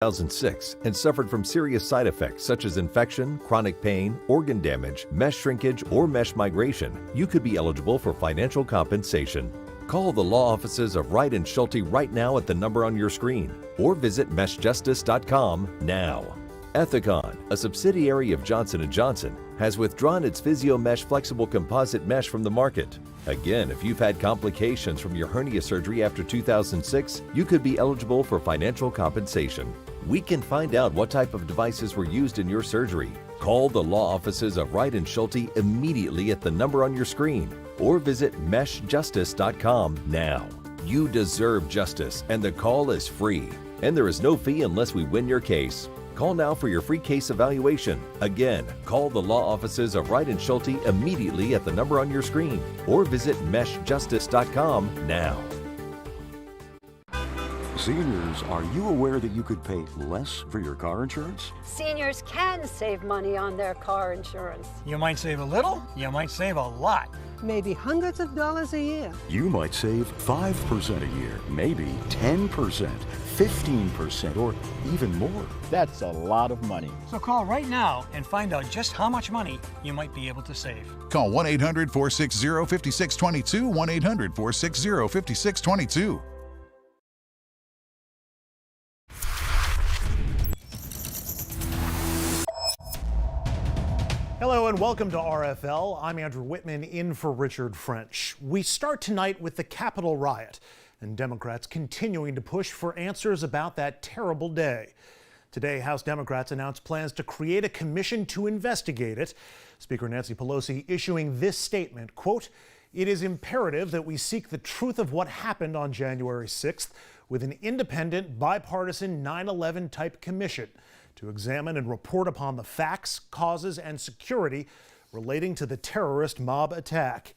2006 and suffered from serious side effects such as infection, chronic pain, organ damage, mesh shrinkage, or mesh migration, you could be eligible for financial compensation. Call the law offices of Wright & Schulte right now at the number on your screen, or visit meshjustice.com now. Ethicon, a subsidiary of Johnson & Johnson, has withdrawn its PhysioMesh flexible composite mesh from the market. Again, if you've had complications from your hernia surgery after 2006, you could be eligible for financial compensation. We can find out what type of devices were used in your surgery. Call the law offices of Wright & Schulte immediately at the number on your screen, or visit meshjustice.com now. You deserve justice, and the call is free. And there is no fee unless we win your case. Call now for your free case evaluation. Again, call the law offices of Wright & Schulte immediately at the number on your screen, or visit meshjustice.com now. Seniors, are you aware that you could pay less for your car insurance? Seniors can save money on their car insurance. You might save a little, you might save a lot. Maybe hundreds of dollars a year. You might save 5% a year, maybe 10%, 15%, or even more. That's a lot of money. So call right now and find out just how much money you might be able to save. Call 1-800-460-5622, 1-800-460-5622. Hello and welcome to RFL. I'm Andrew Whitman in for Richard French. We start tonight with the Capitol riot and Democrats continuing to push for answers about that terrible day. Today, House Democrats announced plans to create a commission to investigate it. Speaker Nancy Pelosi issuing this statement, quote, "It is imperative that we seek the truth of what happened on January 6th with an independent, bipartisan 9/11 type commission to examine and report upon the facts, causes, and security relating to the terrorist mob attack."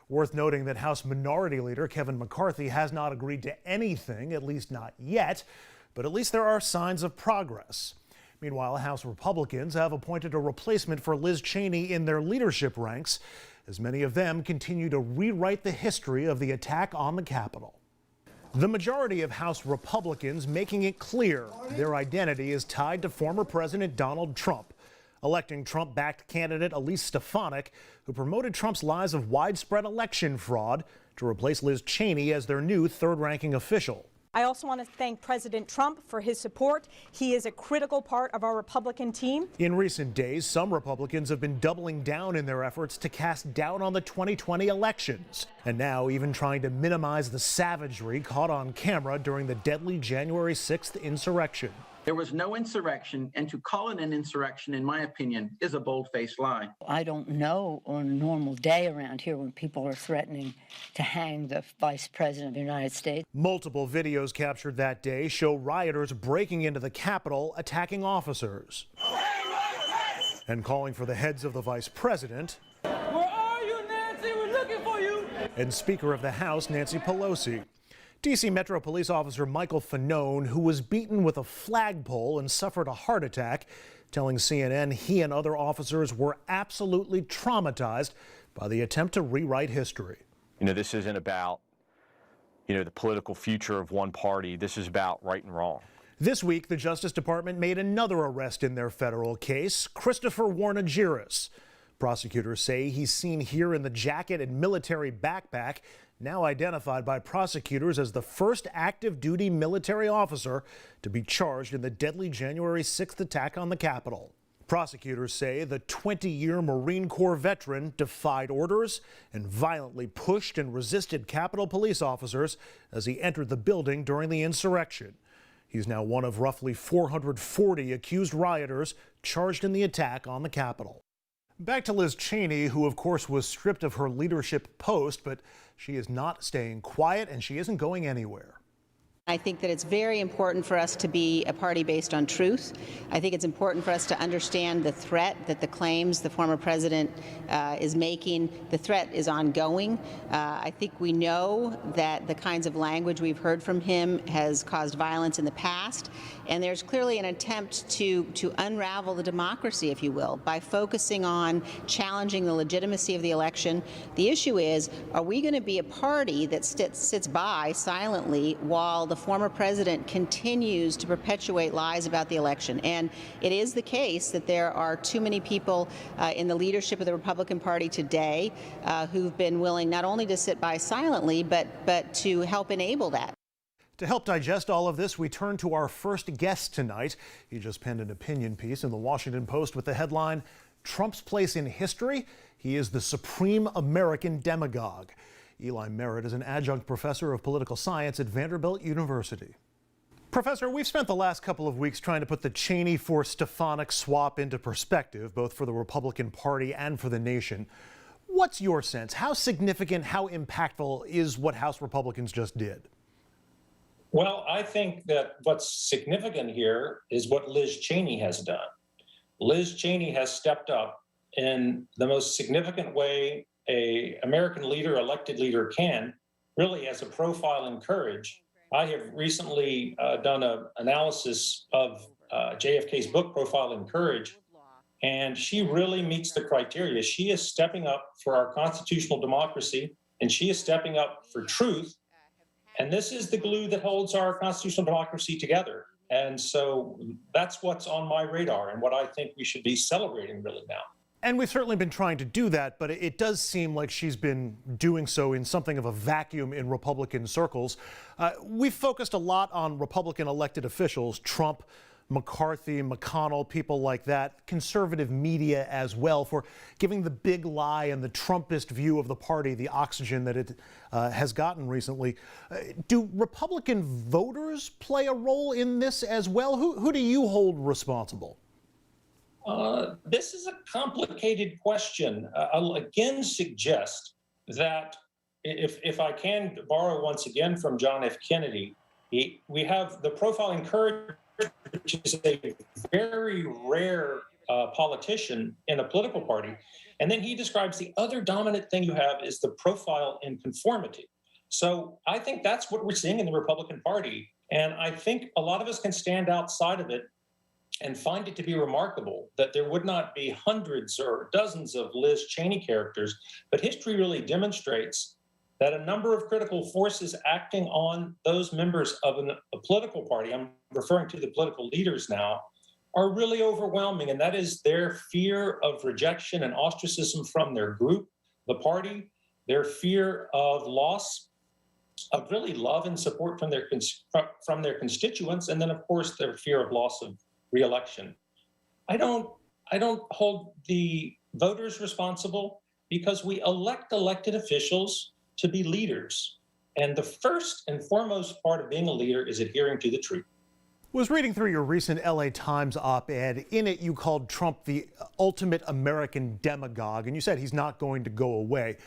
Worth noting that House Minority Leader Kevin McCarthy has not agreed to anything, at least not yet, but at least there are signs of progress. Meanwhile, House Republicans have appointed a replacement for Liz Cheney in their leadership ranks, as many of them continue to rewrite the history of the attack on the Capitol. The majority of House Republicans making it clear their identity is tied to former President Donald Trump, electing Trump-backed candidate Elise Stefanik, who promoted Trump's lies of widespread election fraud, to replace Liz Cheney as their new third-ranking official. I also want to thank President Trump for his support. He is a critical part of our Republican team. In recent days, some Republicans have been doubling down in their efforts to cast doubt on the 2020 elections, and now even trying to minimize the savagery caught on camera during the deadly January 6th insurrection. There was no insurrection, and to call it an insurrection, in my opinion, is a bold-faced lie. I don't know on a normal day around here when people are threatening to hang the Vice President of the United States. Multiple videos captured that day show rioters breaking into the Capitol, attacking officers, and calling for the heads of the Vice President. Where are you, Nancy? We're looking for you. And Speaker of the House, Nancy Pelosi. D.C. Metro Police Officer Michael Fanone, who was beaten with a flagpole and suffered a heart attack, telling CNN he and other officers were absolutely traumatized by the attempt to rewrite history. You know, this isn't about, the political future of one party. This is about right and wrong. This week, the Justice Department made another arrest in their federal case, Christopher Warnagiris. Prosecutors say he's seen here in the jacket and military backpack, now identified by prosecutors as the first active duty military officer to be charged in the deadly January 6th attack on the Capitol. Prosecutors say the 20-year Marine Corps veteran defied orders and violently pushed and resisted Capitol police officers as he entered the building during the insurrection. He's now one of roughly 440 accused rioters charged in the attack on the Capitol. Back to Liz Cheney, who of course was stripped of her leadership post, but she is not staying quiet and she isn't going anywhere. I think that it's very important for us to be a party based on truth. I think it's important for us to understand the threat that the claims the former president is making. The threat is ongoing. I think we know that the kinds of language we've heard from him has caused violence in the past, and there's clearly an attempt to unravel the democracy, if you will, by focusing on challenging the legitimacy of the election. The issue is, are we going to be a party that sits by silently while the former president continues to perpetuate lies about the election. And it is the case that there are too many people in the leadership of the Republican Party today who've been willing not only to sit by silently, but to help enable that. To help digest all of this, we turn to our first guest tonight. He just penned an opinion piece in the Washington Post with the headline, "Trump's Place in History? He is the Supreme American Demagogue." Eli Merritt is an adjunct professor of political science at Vanderbilt University. Professor, we've spent the last couple of weeks trying to put the Cheney for Stefanik swap into perspective, both for the Republican Party and for the nation. What's your sense? How significant, how impactful is what House Republicans just did? Well, I think that what's significant here is what Liz Cheney has done. Liz Cheney has stepped up in the most significant way an American leader, elected leader can, really as a profile in courage. I have recently done an analysis of JFK's book, Profile in Courage, and she really meets the criteria. She is stepping up for our constitutional democracy, and she is stepping up for truth. And this is the glue that holds our constitutional democracy together. And so that's what's on my radar and what I think we should be celebrating really now. And we've certainly been trying to do that, but it does seem like she's been doing so in something of a vacuum in Republican circles. We've focused a lot on Republican elected officials, Trump, McCarthy, McConnell, people like that, conservative media as well, for giving the big lie and the Trumpist view of the party the oxygen that it has gotten recently. Do Republican voters play a role in this as well? Who do you hold responsible? This is a complicated question. I'll again suggest that if I can borrow once again from John F. Kennedy, we have the profile in courage, which is a very rare politician in a political party. And then he describes the other dominant thing you have is the profile in conformity. So I think that's what we're seeing in the Republican Party. And I think a lot of us can stand outside of it and find it to be remarkable that there would not be hundreds or dozens of Liz Cheney characters. But history really demonstrates that a number of critical forces acting on those members of a political party, I'm referring to the political leaders now, are really overwhelming. And that is their fear of rejection and ostracism from their group, the party, their fear of loss of really love and support from their constituents, and then, of course, their fear of loss of re-election. I don't hold the voters responsible because we elect elected officials to be leaders. And the first and foremost part of being a leader is adhering to the truth. Was reading through your recent LA Times op-ed. In it, you called Trump the ultimate American demagogue, and you said he's not going to go away.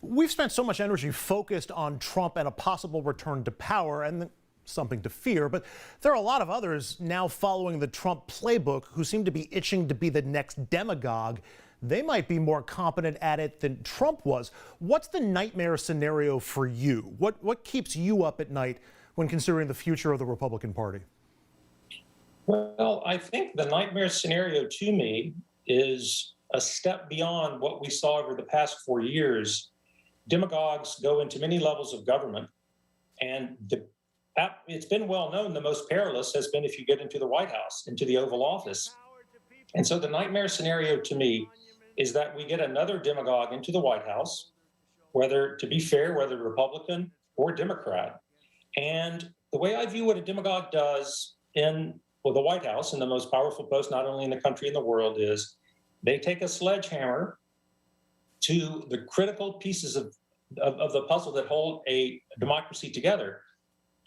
We've spent so much energy focused on Trump and a possible return to power, and something to fear, but there are a lot of others now following the Trump playbook who seem to be itching to be the next demagogue. They might be more competent at it than Trump was. What's the nightmare scenario for you? What keeps you up at night when considering the future of the Republican Party? Well, I think the nightmare scenario to me is a step beyond what we saw over the past 4 years. Demagogues go into many levels of government, and it's been well known the most perilous has been if you get into the White House, into the Oval Office. And so the nightmare scenario to me is that we get another demagogue into the White House, whether, to be fair, whether Republican or Democrat. And the way I view what a demagogue does in the White House, in the most powerful post not only in the country and the world, is they take a sledgehammer to the critical pieces of the puzzle that hold a democracy together.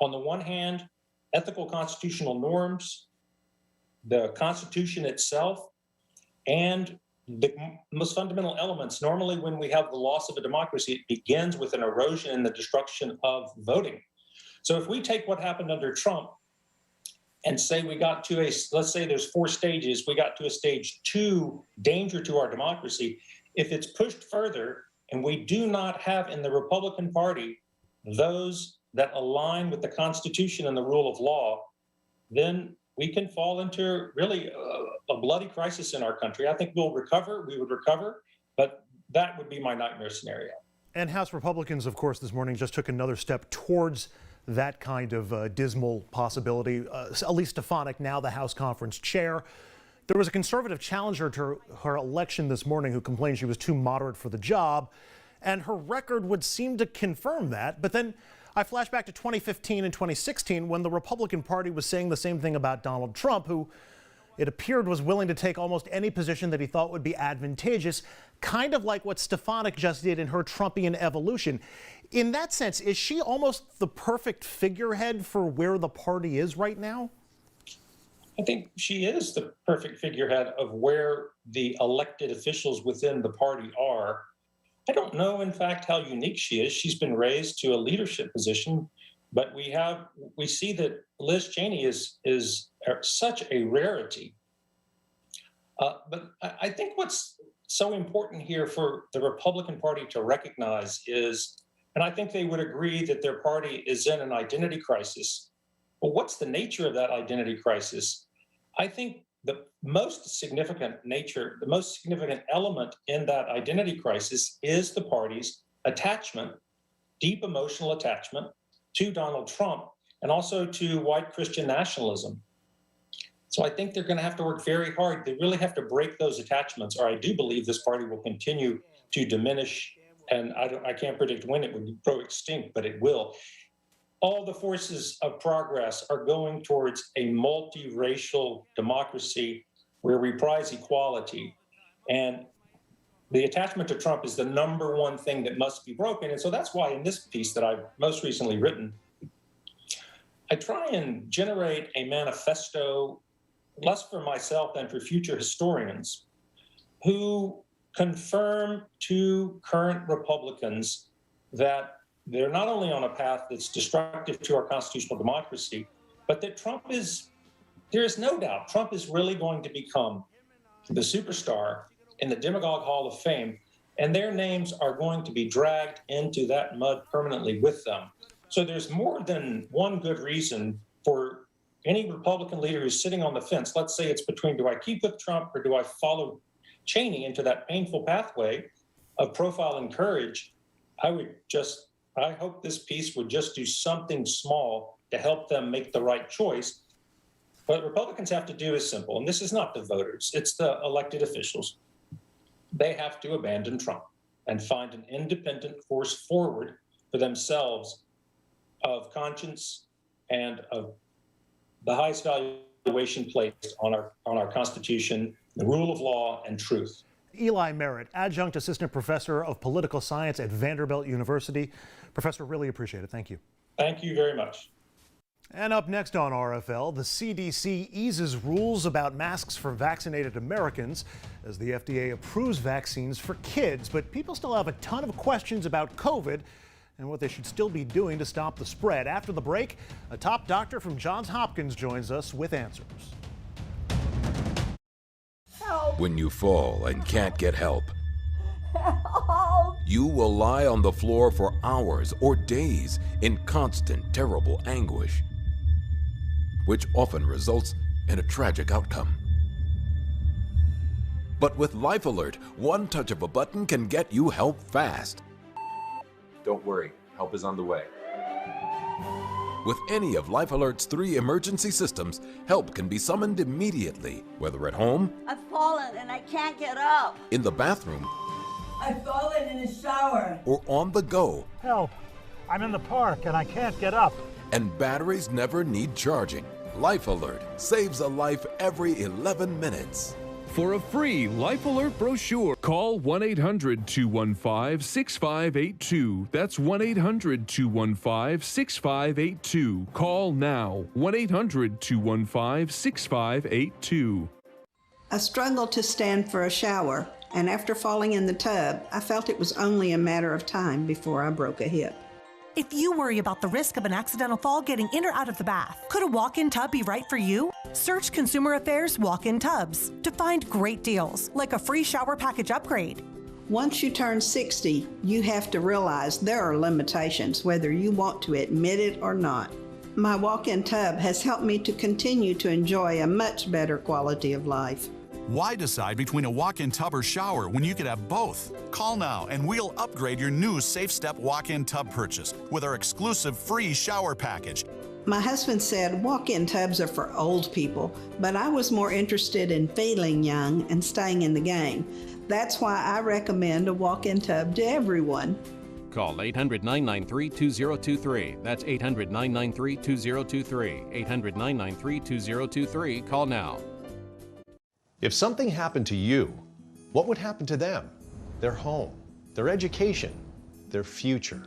On the one hand, ethical constitutional norms, the Constitution itself, and the most fundamental elements. Normally, when we have the loss of a democracy, it begins with an erosion and the destruction of voting. So if we take what happened under Trump and say we got to let's say there's 4 stages, we got to a stage 2, danger to our democracy. If it's pushed further and we do not have in the Republican Party those that align with the Constitution and the rule of law, then we can fall into really a bloody crisis in our country. I think we would recover, but that would be my nightmare scenario. And House Republicans, of course, this morning just took another step towards that kind of dismal possibility. Elise Stefanik, now the House Conference Chair. There was a conservative challenger to her election this morning who complained she was too moderate for the job, and her record would seem to confirm that. But then I flash back to 2015 and 2016 when the Republican Party was saying the same thing about Donald Trump, who it appeared was willing to take almost any position that he thought would be advantageous, kind of like what Stefanik just did in her Trumpian evolution. In that sense, is she almost the perfect figurehead for where the party is right now? I think she is the perfect figurehead of where the elected officials within the party are. I don't know, in fact, how unique she is. She's been raised to a leadership position, but we see that Liz Cheney is such a rarity. But I think what's so important here for the Republican Party to recognize is, and I think they would agree that their party is in an identity crisis. Well, what's the nature of that identity crisis? I think the most significant element in that identity crisis is the party's attachment, deep emotional attachment to Donald Trump and also to white Christian nationalism. So I think they're going to have to work very hard. They really have to break those attachments, or I do believe this party will continue to diminish, and I can't predict when it will go extinct, but it will. All the forces of progress are going towards a multiracial democracy where we prize equality. And the attachment to Trump is the number one thing that must be broken. And so that's why in this piece that I've most recently written, I try and generate a manifesto, less for myself than for future historians, who confirm to current Republicans that they're not only on a path that's destructive to our constitutional democracy, but that there is no doubt, Trump is really going to become the superstar in the Demagogue Hall of Fame, and their names are going to be dragged into that mud permanently with them. So there's more than one good reason for any Republican leader who's sitting on the fence. Let's say it's between, do I keep with Trump or do I follow Cheney into that painful pathway of profile and courage? I hope this piece would just do something small to help them make the right choice. What Republicans have to do is simple, and this is not the voters, it's the elected officials. They have to abandon Trump and find an independent force forward for themselves of conscience and of the highest valuation placed on our Constitution, the rule of law, and truth. Eli Merritt, Adjunct Assistant Professor of Political Science at Vanderbilt University. Professor, really appreciate it. Thank you. Thank you very much. And up next on RFL, the CDC eases rules about masks for vaccinated Americans as the FDA approves vaccines for kids. But people still have a ton of questions about COVID and what they should still be doing to stop the spread. After the break, a top doctor from Johns Hopkins joins us with answers. When you fall and can't get help, you will lie on the floor for hours or days in constant, terrible anguish, which often results in a tragic outcome. But with Life Alert, one touch of a button can get you help fast. Don't worry, help is on the way. With any of Life Alert's 3 emergency systems, help can be summoned immediately, whether at home, I've fallen and I can't get up. in the bathroom, I've fallen in the shower. or on the go. Help! I'm in the park and I can't get up. And batteries never need charging. Life Alert saves a life every 11 minutes. For a free Life Alert brochure, call 1-800-215-6582. That's 1-800-215-6582. Call now. 1-800-215-6582. I struggled to stand for a shower, and after falling in the tub, I felt it was only a matter of time before I broke a hip. If you worry about the risk of an accidental fall getting in or out of the bath, could a walk-in tub be right for you? Search Consumer Affairs Walk-in Tubs to find great deals, like a free shower package upgrade. Once you turn 60, you have to realize there are limitations, whether you want to admit it or not. My walk-in tub has helped me to continue to enjoy a much better quality of life. Why decide between a walk-in tub or shower when you could have both? Call now and we'll upgrade your new Safe Step walk-in tub purchase with our exclusive free shower package. My husband said walk-in tubs are for old people, but I was more interested in feeling young and staying in the game. That's why I recommend a walk-in tub to everyone. Call 800-993-2023. That's 800-993-2023. 800-993-2023. Call now. If something happened to you, what would happen to them? Their home, their education, their future.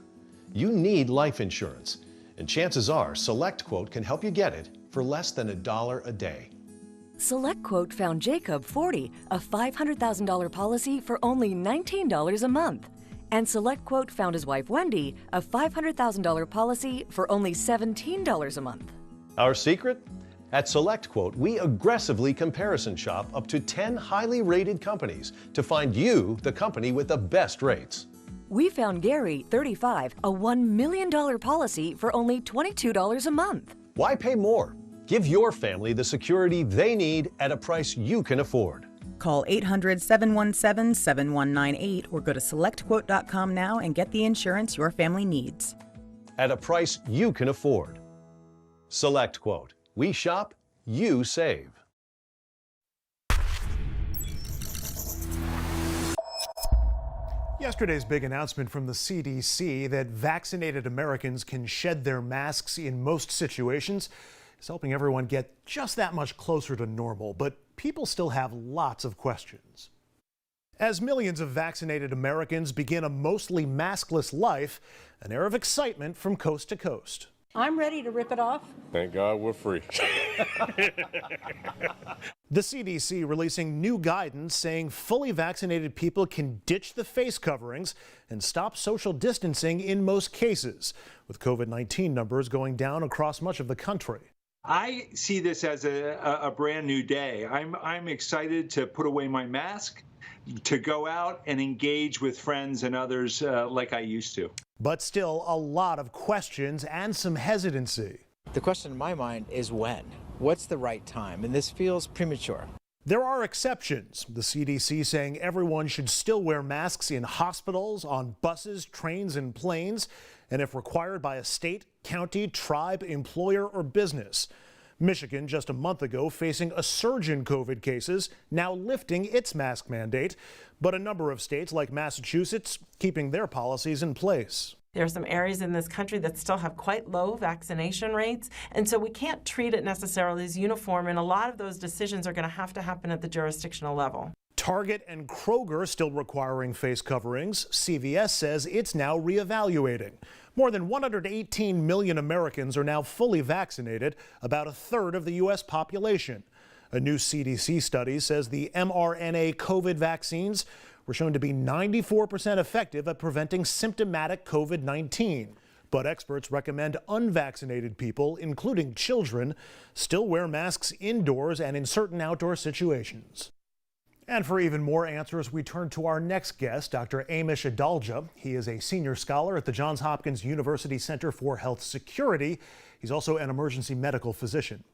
You need life insurance, and chances are SelectQuote can help you get it for less than $1 a day. SelectQuote found Jacob 40, a $500,000 policy for only $19 a month. And SelectQuote found his wife Wendy, a $500,000 policy for only $17 a month. Our secret? At SelectQuote, we aggressively comparison shop up to 10 highly rated companies to find you the company with the best rates. We found Gary, 35, a $1 million policy for only $22 a month. Why pay more? Give your family the security they need at a price you can afford. Call 800-717-7198 or go to selectquote.com now and get the insurance your family needs. At a price you can afford. SelectQuote. We shop, you save. Yesterday's big announcement from the CDC that vaccinated Americans can shed their masks in most situations is helping everyone get just that much closer to normal, but people still have lots of questions. As millions of vaccinated Americans begin a mostly maskless life, an air of excitement from coast to coast. I'm ready to rip it off. Thank God we're free. The CDC releasing new guidance saying fully vaccinated people can ditch the face coverings and stop social distancing in most cases, with COVID-19 numbers going down across much of the country. I see this as a brand new day. I'm excited to put away my mask, to go out and engage with friends and others like I used to. But still a lot of questions and some hesitancy. The question in my mind is when? What's the right time? And this feels premature. There are exceptions. The CDC saying everyone should still wear masks in hospitals, on buses, trains, and planes, and if required by a state, county, tribe, employer, or business. Michigan, just a month ago, facing a surge in COVID cases, now lifting its mask mandate, but a number of states like Massachusetts keeping their policies in place. There are some areas in this country that still have quite low vaccination rates, and so we can't treat it necessarily as uniform, and a lot of those decisions are going to happen at the jurisdictional level. Target and Kroger still requiring face coverings. CVS says it's now reevaluating. More than 118 million Americans are now fully vaccinated, about a third of the U.S. population. A new CDC study says the mRNA COVID vaccines were shown to be 94% effective at preventing symptomatic COVID-19. But experts recommend unvaccinated people, including children, still wear masks indoors and in certain outdoor situations. And for even more answers, we turn to our next guest, Dr. Amish Adalja. He is a senior scholar at the Johns Hopkins University Center for Health Security. He's also an emergency medical physician.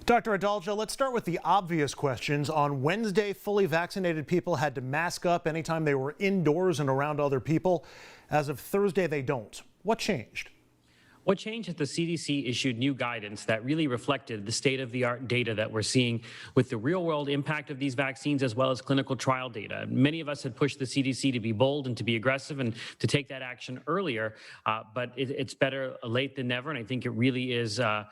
Dr. Adalja, let's start with the obvious questions. On Wednesday, fully vaccinated people had to mask up anytime they were indoors and around other people. As of Thursday, they don't. What changed? What changed is the CDC issued new guidance that really reflected the state-of-the-art data that we're seeing with the real-world impact of these vaccines as well as clinical trial data. Many of us had pushed the CDC to be bold and to be aggressive and to take that action earlier, but it's better late than never, and I think it really is a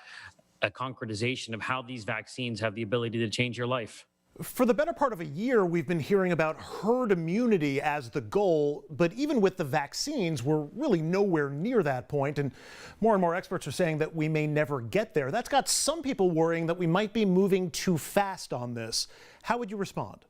concretization of how these vaccines have the ability to change your life. For the better part of a year, we've been hearing about herd immunity as the goal, but even with the vaccines, we're really nowhere near that point, and more experts are saying that we may never get there. That's got some people worrying that we might be moving too fast on this. How would you respond?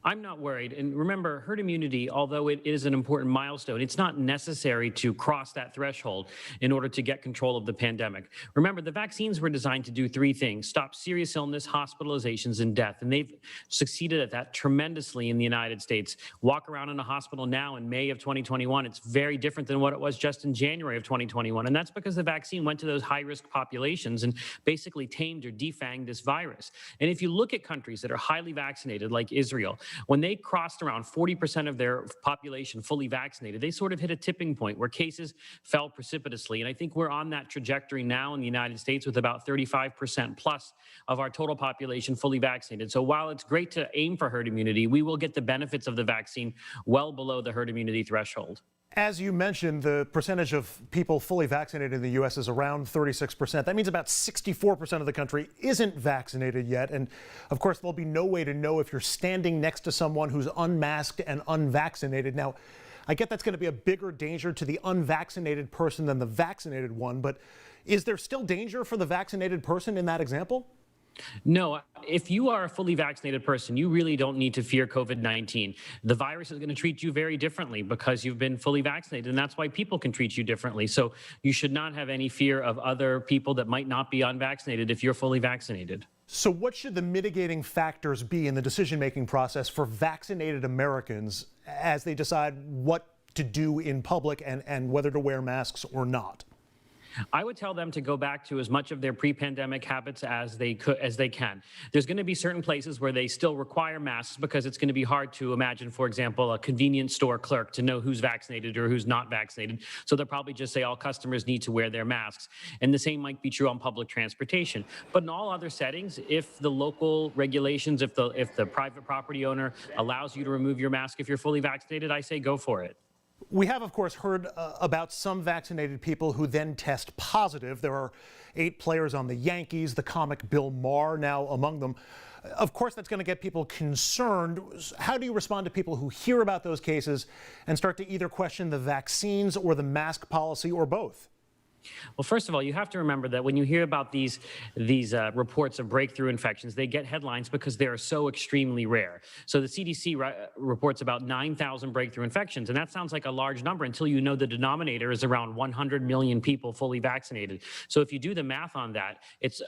I'm not worried. And remember, herd immunity, although it is an important milestone, it's not necessary to cross that threshold in order to get control of the pandemic. Remember, the vaccines were designed to do three things: stop serious illness, hospitalizations, and death. And they've succeeded at that tremendously in the United States. Walk around in a hospital now in May of 2021, it's very different than what it was just in January of 2021. And that's because the vaccine went to those high-risk populations and basically tamed or defanged this virus. And if you look at countries that are highly vaccinated, like Israel, when they crossed around 40% of their population fully vaccinated, they sort of hit a tipping point where cases fell precipitously. And I think we're on that trajectory now in the United States with about 35% plus of our total population fully vaccinated. So while it's great to aim for herd immunity, we will get the benefits of the vaccine well below the herd immunity threshold. As you mentioned, the percentage of people fully vaccinated in the U.S. is around 36%. That means about 64% of the country isn't vaccinated yet. And of course, there'll be no way to know if you're standing next to someone who's unmasked and unvaccinated. Now, I get that's going to be a bigger danger to the unvaccinated person than the vaccinated one, but is there still danger for the vaccinated person in that example? No, if you are a fully vaccinated person, you really don't need to fear COVID-19. The virus is going to treat you very differently because you've been fully vaccinated, and that's why people can treat you differently. So you should not have any fear of other people that might not be unvaccinated if you're fully vaccinated. So what should the mitigating factors be in the decision-making process for vaccinated Americans as they decide what to do in public and whether to wear masks or not? I would tell them to go back to as much of their pre-pandemic habits as they can. There's going to be certain places where they still require masks because it's going to be hard to imagine, for example, a convenience store clerk to know who's vaccinated or who's not vaccinated. So they'll probably just say all customers need to wear their masks. And the same might be true on public transportation. But in all other settings, if the local regulations, if the private property owner allows you to remove your mask if you're fully vaccinated, I say go for it. We have, of course, heard about some vaccinated people who then test positive. There are 8 players on the Yankees, the comic Bill Maher now among them. Of course, that's going to get people concerned. How do you respond to people who hear about those cases and start to either question the vaccines or the mask policy or both? Well, first of all, you have to remember that when you hear about these reports of breakthrough infections, they get headlines because they are so extremely rare. So the CDC reports about 9,000 breakthrough infections, and that sounds like a large number until you know the denominator is around 100 million people fully vaccinated. So if you do the math on that, it's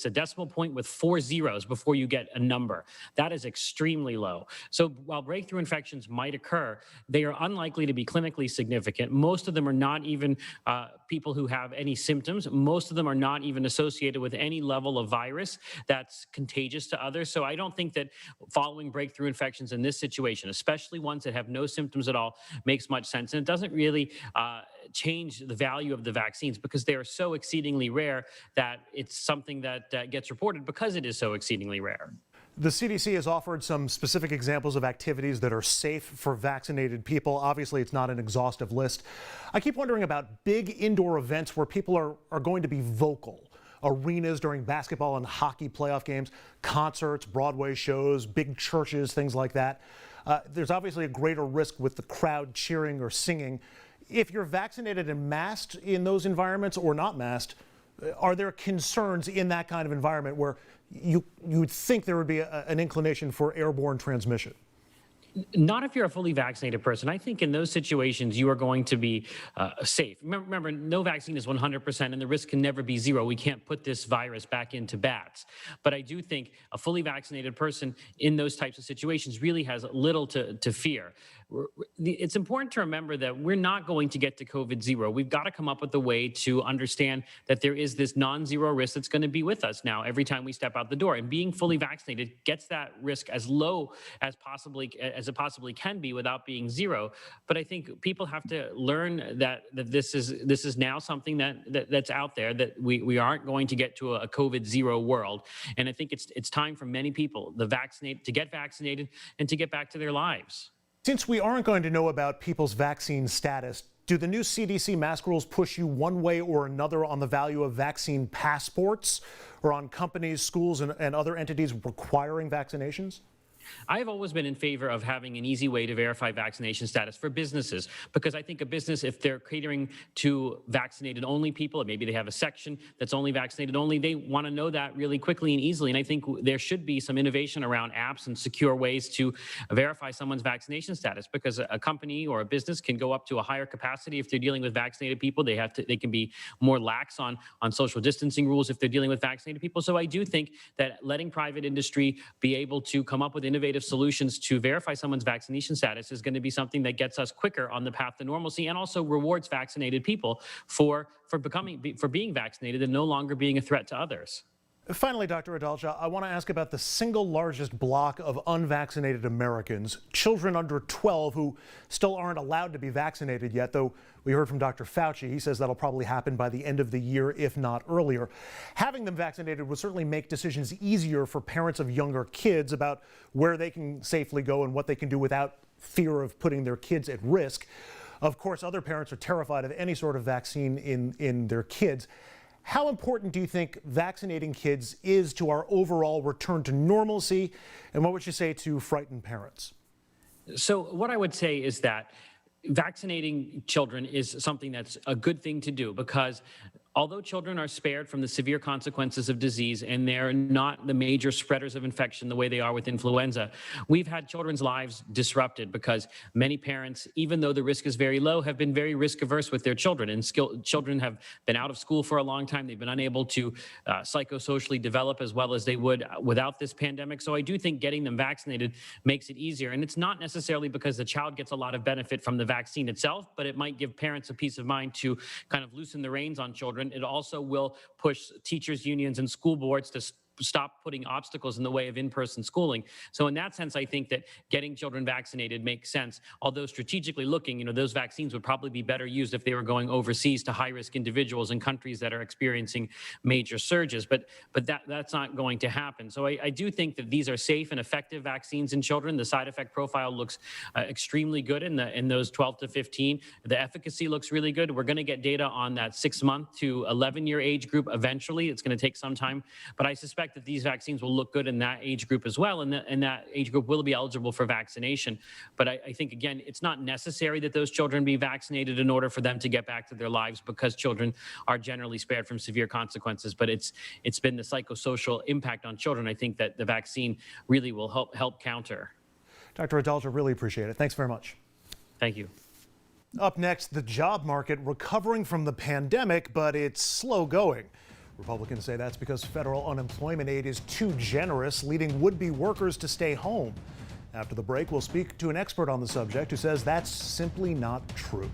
a decimal point with 4 zeros before you get a number. That is extremely low. So while breakthrough infections might occur, they are unlikely to be clinically significant. Most of them are not even people who have any symptoms. Most of them are not even associated with any level of virus that's contagious to others. So I don't think that following breakthrough infections in this situation, especially ones that have no symptoms at all, makes much sense. And it doesn't really change the value of the vaccines because they are so exceedingly rare that it's something that gets reported because it is so exceedingly rare. The CDC has offered some specific examples of activities that are safe for vaccinated people. Obviously, it's not an exhaustive list. I keep wondering about big indoor events where people are going to be vocal. Arenas during basketball and hockey playoff games, concerts, Broadway shows, big churches, things like that. There's obviously a greater risk with the crowd cheering or singing. If you're vaccinated and masked in those environments or not masked, are there concerns in that kind of environment where you would think there would be an inclination for airborne transmission? Not if you're a fully vaccinated person. I think in those situations, you are going to be safe. Remember, no vaccine is 100%, and the risk can never be zero. We can't put this virus back into bats. But I do think a fully vaccinated person in those types of situations really has little to fear. It's important to remember that we're not going to get to COVID zero. We've got to come up with a way to understand that there is this non-zero risk that's going to be with us now every time we step out the door. And being fully vaccinated gets that risk as low as it possibly can be without being zero. But I think people have to learn that this is now something that's out there, that we aren't going to get to a COVID zero world. And I think it's time for many people to get vaccinated and to get back to their lives. Since we aren't going to know about people's vaccine status, do the new CDC mask rules push you one way or another on the value of vaccine passports or on companies, schools, and other entities requiring vaccinations? I've always been in favor of having an easy way to verify vaccination status for businesses, because I think a business, if they're catering to vaccinated only people, or maybe they have a section that's only vaccinated only, they want to know that really quickly and easily. And I think there should be some innovation around apps and secure ways to verify someone's vaccination status, because a company or a business can go up to a higher capacity if they're dealing with vaccinated people. They can be more lax on social distancing rules if they're dealing with vaccinated people. So I do think that letting private industry be able to come up with innovative solutions to verify someone's vaccination status is going to be something that gets us quicker on the path to normalcy, and also rewards vaccinated people for being vaccinated and no longer being a threat to others. Finally, Dr. Adalja, I want to ask about the single largest block of unvaccinated Americans, children under 12 who still aren't allowed to be vaccinated yet, though we heard from Dr. Fauci. He says that'll probably happen by the end of the year, if not earlier. Having them vaccinated would certainly make decisions easier for parents of younger kids about where they can safely go and what they can do without fear of putting their kids at risk. Of course, other parents are terrified of any sort of vaccine in their kids. How important do you think vaccinating kids is to our overall return to normalcy? And what would you say to frightened parents? So what I would say is that vaccinating children is something that's a good thing to do, because although children are spared from the severe consequences of disease and they're not the major spreaders of infection the way they are with influenza, we've had children's lives disrupted because many parents, even though the risk is very low, have been very risk averse with their children. And children have been out of school for a long time. They've been unable to psychosocially develop as well as they would without this pandemic. So I do think getting them vaccinated makes it easier. And it's not necessarily because the child gets a lot of benefit from the vaccine itself, but it might give parents a peace of mind to kind of loosen the reins on children. It also will push teachers' unions and school boards to stop putting obstacles in the way of in-person schooling. So in that sense, I think that getting children vaccinated makes sense. Although strategically looking, those vaccines would probably be better used if they were going overseas to high-risk individuals in countries that are experiencing major surges. But that's not going to happen. So I do think that these are safe and effective vaccines in children. The side effect profile looks extremely good in those 12 to 15. The efficacy looks really good. We're going to get data on that 6-month to 11-year age group eventually. It's going to take some time, but I suspect that these vaccines will look good in that age group as well, and that age group will be eligible for vaccination. But I think, again, it's not necessary that those children be vaccinated in order for them to get back to their lives, because children are generally spared from severe consequences. But it's been the psychosocial impact on children, I think, that the vaccine really will help counter. Dr. Adalja, really appreciate it. Thanks very much. Thank you. Up next, the job market recovering from the pandemic, but it's slow going. Republicans say that's because federal unemployment aid is too generous, leading would-be workers to stay home. After the break, we'll speak to an expert on the subject who says that's simply not true.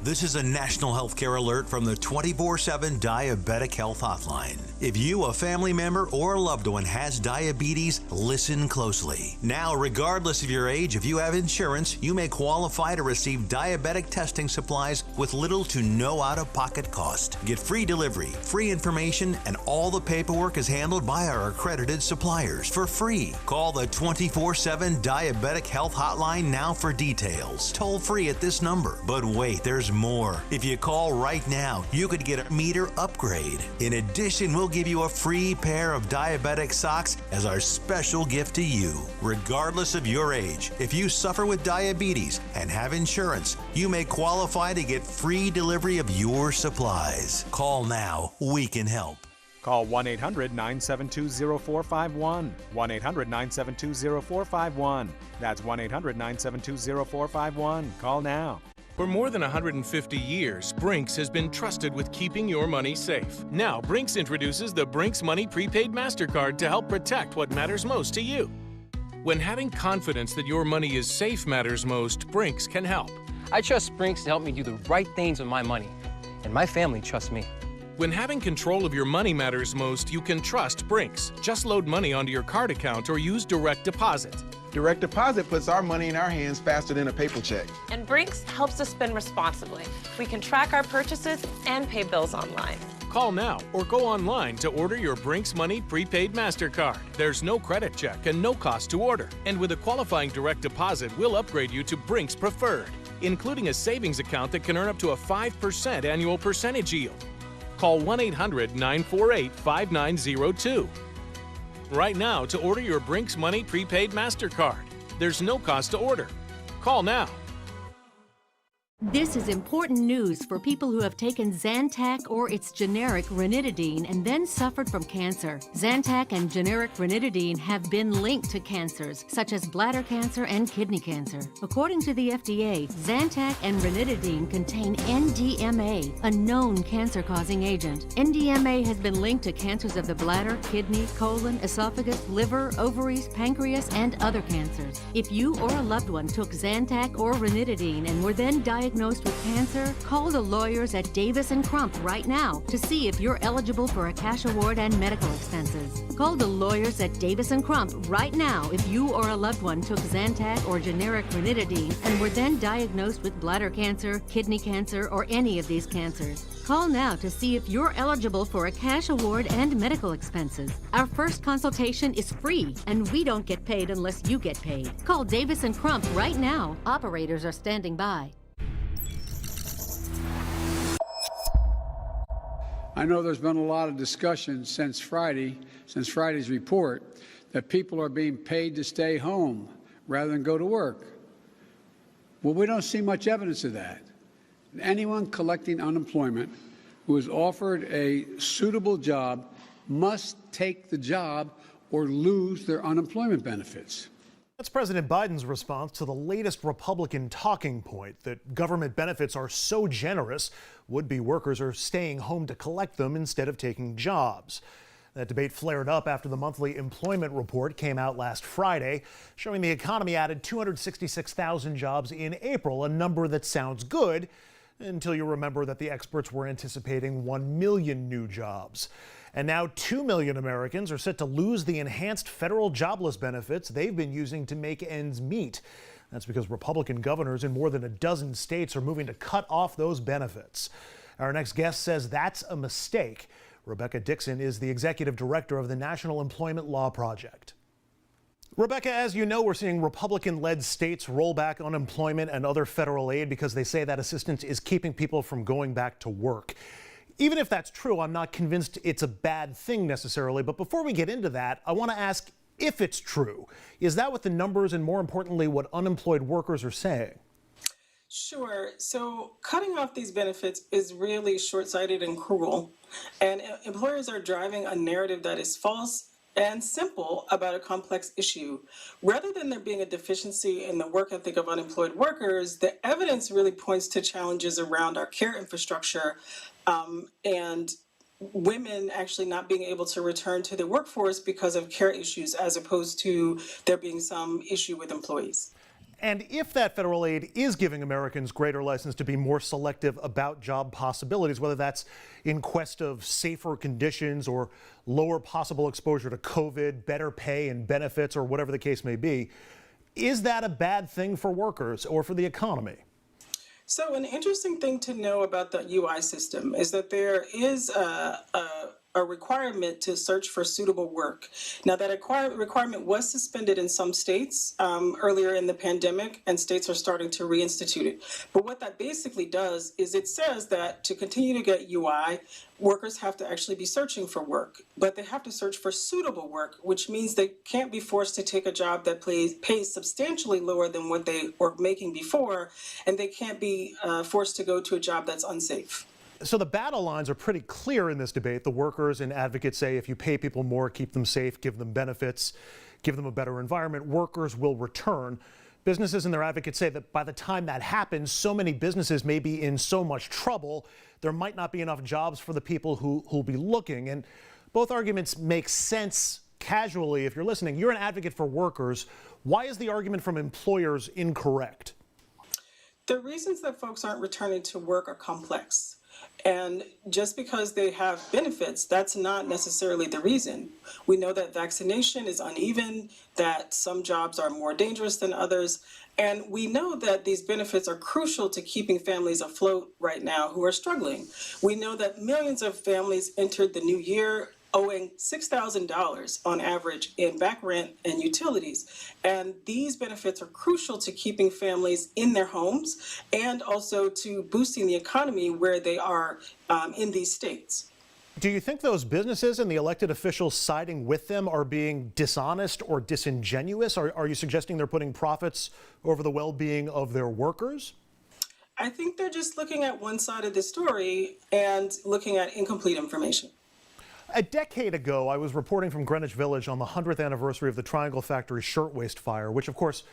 This is a national healthcare alert from the 24/7 Diabetic Health Hotline. If you, a family member, or a loved one has diabetes, listen closely. Now, regardless of your age, if you have insurance, you may qualify to receive diabetic testing supplies with little to no out-of-pocket cost. Get free delivery, free information, and all the paperwork is handled by our accredited suppliers for free. Call the 24/7 Diabetic Health Hotline now for details. Toll free at this number. But wait, there's more. If you call right now, you could get a meter upgrade. In addition, we'll give you a free pair of diabetic socks as our special gift to you. Regardless of your age, if you suffer with diabetes and have insurance, you may qualify to get free delivery of your supplies. Call now. We can help. Call 1-800-972-0451. 1-800-972-0451. That's 1-800-972-0451. Call now. For more than 150 years, Brinks has been trusted with keeping your money safe. Now, Brinks introduces the Brinks Money Prepaid MasterCard to help protect what matters most to you. When having confidence that your money is safe matters most, Brinks can help. I trust Brinks to help me do the right things with my money, and my family trusts me. When having control of your money matters most, you can trust Brinks. Just load money onto your card account or use direct deposit. Direct deposit puts our money in our hands faster than a paper check. And Brinks helps us spend responsibly. We can track our purchases and pay bills online. Call now or go online to order your Brinks Money Prepaid MasterCard. There's no credit check and no cost to order. And with a qualifying direct deposit, we'll upgrade you to Brinks Preferred, including a savings account that can earn up to a 5% annual percentage yield. Call 1-800-948-5902. right now to order your Brinks Money prepaid MasterCard. There's no cost to order. Call now. This is important news for people who have taken Zantac or its generic ranitidine and then suffered from cancer. Zantac and generic ranitidine have been linked to cancers such as bladder cancer and kidney cancer. According to the FDA, Zantac and ranitidine contain NDMA, a known cancer-causing agent. NDMA has been linked to cancers of the bladder, kidney, colon, esophagus, liver, ovaries, pancreas, and other cancers. If you or a loved one took Zantac or ranitidine and were then diagnosed with cancer, call the lawyers at Davis & Crump right now to see if you're eligible for a cash award and medical expenses. Call the lawyers at Davis & Crump right now if you or a loved one took Zantac or generic ranitidine and were then diagnosed with bladder cancer, kidney cancer, or any of these cancers. Call now to see if you're eligible for a cash award and medical expenses. Our first consultation is free, and we don't get paid unless you get paid. Call Davis & Crump right now. Operators are standing by. I know there's been a lot of discussion since Friday's report, that people are being paid to stay home rather than go to work. Well, we don't see much evidence of that. Anyone collecting unemployment who is offered a suitable job must take the job or lose their unemployment benefits. That's President Biden's response to the latest Republican talking point that government benefits are so generous, would-be workers are staying home to collect them instead of taking jobs. That debate flared up after the monthly employment report came out last Friday, showing the economy added 266,000 jobs in April, a number that sounds good until you remember that the experts were anticipating 1 million new jobs. And now 2 million Americans are set to lose the enhanced federal jobless benefits they've been using to make ends meet. That's because Republican governors in more than a dozen states are moving to cut off those benefits. Our next guest says that's a mistake. Rebecca Dixon is the executive director of the National Employment Law Project. Rebecca, as you know, we're seeing Republican-led states roll back unemployment and other federal aid because they say that assistance is keeping people from going back to work. Even if that's true, I'm not convinced it's a bad thing necessarily. But before we get into that, I want to ask if it's true. Is that what the numbers and, more importantly, what unemployed workers are saying? Sure. So cutting off these benefits is really short-sighted and cruel. And employers are driving a narrative that is false and simple about a complex issue. Rather than there being a deficiency in the work ethic of unemployed workers, the evidence really points to challenges around our care infrastructure and women actually not being able to return to the workforce because of care issues, as opposed to there being some issue with employees. And if that federal aid is giving Americans greater license to be more selective about job possibilities, whether that's in quest of safer conditions or lower possible exposure to COVID, better pay and benefits, or whatever the case may be, is that a bad thing for workers or for the economy? So an interesting thing to know about the UI system is that there is a requirement to search for suitable work. Now, that requirement was suspended in some states earlier in the pandemic, and states are starting to reinstitute it. But what that basically does is it says that to continue to get UI, workers have to actually be searching for work, but they have to search for suitable work, which means they can't be forced to take a job that pays substantially lower than what they were making before, and they can't be forced to go to a job that's unsafe. So the battle lines are pretty clear in this debate. The workers and advocates say if you pay people more, keep them safe, give them benefits, give them a better environment, workers will return. Businesses and their advocates say that by the time that happens, so many businesses may be in so much trouble, there might not be enough jobs for the people who'll be looking. And both arguments make sense casually if you're listening. You're an advocate for workers. Why is the argument from employers incorrect? The reasons that folks aren't returning to work are complex. And just because they have benefits, that's not necessarily the reason. We know that vaccination is uneven, that some jobs are more dangerous than others, and we know that these benefits are crucial to keeping families afloat right now who are struggling. We know that millions of families entered the new year owing $6,000 on average in back rent and utilities. And these benefits are crucial to keeping families in their homes and also to boosting the economy where they are in these states. Do you think those businesses and the elected officials siding with them are being dishonest or disingenuous? Are you suggesting they're putting profits over the well-being of their workers? I think they're just looking at one side of the story and looking at incomplete information. A decade ago, I was reporting from Greenwich Village on the 100th anniversary of the Triangle Factory shirtwaist fire, which, of course,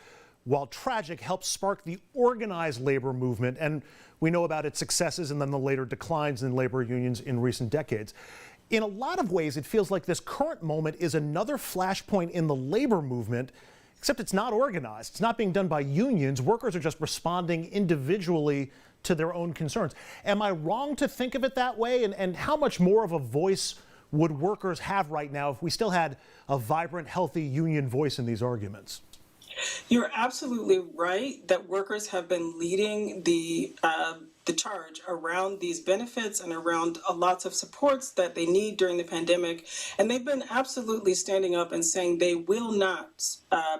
while tragic, helped spark the organized labor movement, and we know about its successes and then the later declines in labor unions in recent decades. In a lot of ways, it feels like this current moment is another flashpoint in the labor movement, except it's not organized. It's not being done by unions. Workers are just responding individually to their own concerns. Am I wrong to think of it that way? And how much more of a voice would workers have right now if we still had a vibrant, healthy union voice in these arguments? You're absolutely right that workers have been leading the charge around these benefits and around lots of supports that they need during the pandemic. And they've been absolutely standing up and saying they will not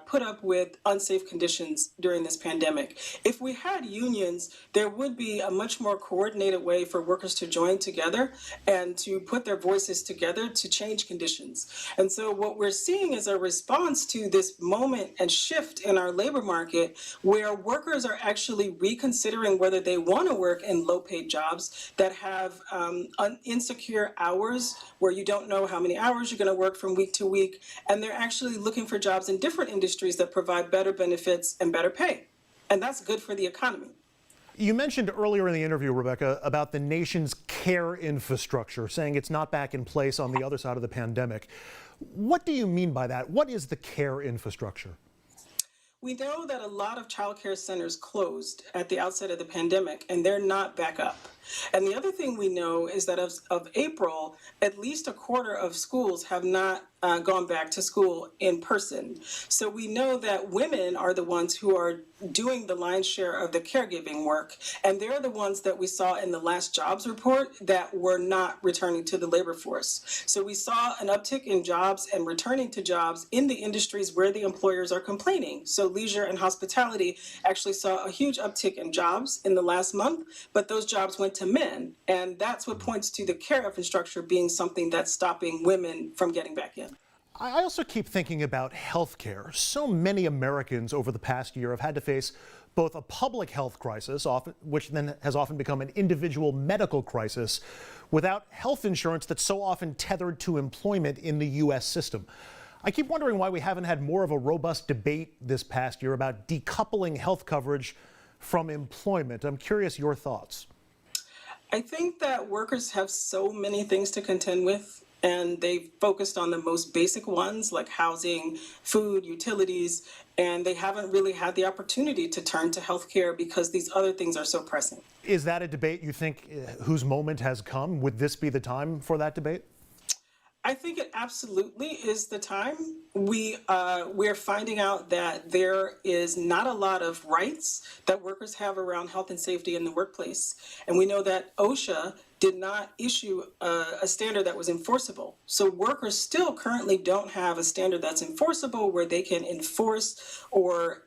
put up with unsafe conditions during this pandemic. If we had unions, there would be a much more coordinated way for workers to join together and to put their voices together to change conditions. And so what we're seeing is a response to this moment and shift in our labor market where workers are actually reconsidering whether they want to work in low-paid jobs that have insecure hours where you don't know how many hours you're going to work from week to week, and they're actually looking for jobs in different industries that provide better benefits and better pay, and that's good for the economy. You mentioned earlier in the interview, Rebecca, about the nation's care infrastructure, saying it's not back in place on the other side of the pandemic. What do you mean by that? What is the care infrastructure? We know that a lot of child care centers closed at the outset of the pandemic, and they're not back up. And the other thing we know is that of April, at least a quarter of schools have not gone back to school in person. So we know that women are the ones who are doing the lion's share of the caregiving work, and they're the ones that we saw in the last jobs report that were not returning to the labor force. So we saw an uptick in jobs and returning to jobs in the industries where the employers are complaining. So leisure and hospitality actually saw a huge uptick in jobs in the last month, but those jobs went to men, and that's what points to the care infrastructure being something that's stopping women from getting back in. I also keep thinking about health care. So many Americans over the past year have had to face both a public health crisis, which then has often become an individual medical crisis, without health insurance that's so often tethered to employment in the U.S. system. I keep wondering why we haven't had more of a robust debate this past year about decoupling health coverage from employment. I'm curious your thoughts. I think that workers have so many things to contend with, and they've focused on the most basic ones like housing, food, utilities, and they haven't really had the opportunity to turn to healthcare because these other things are so pressing. Is that a debate you think whose moment has come? Would this be the time for that debate? I think it absolutely is the time. We're finding out that there is not a lot of rights that workers have around health and safety in the workplace. And we know that OSHA did not issue a standard that was enforceable. So workers still currently don't have a standard that's enforceable where they can enforce or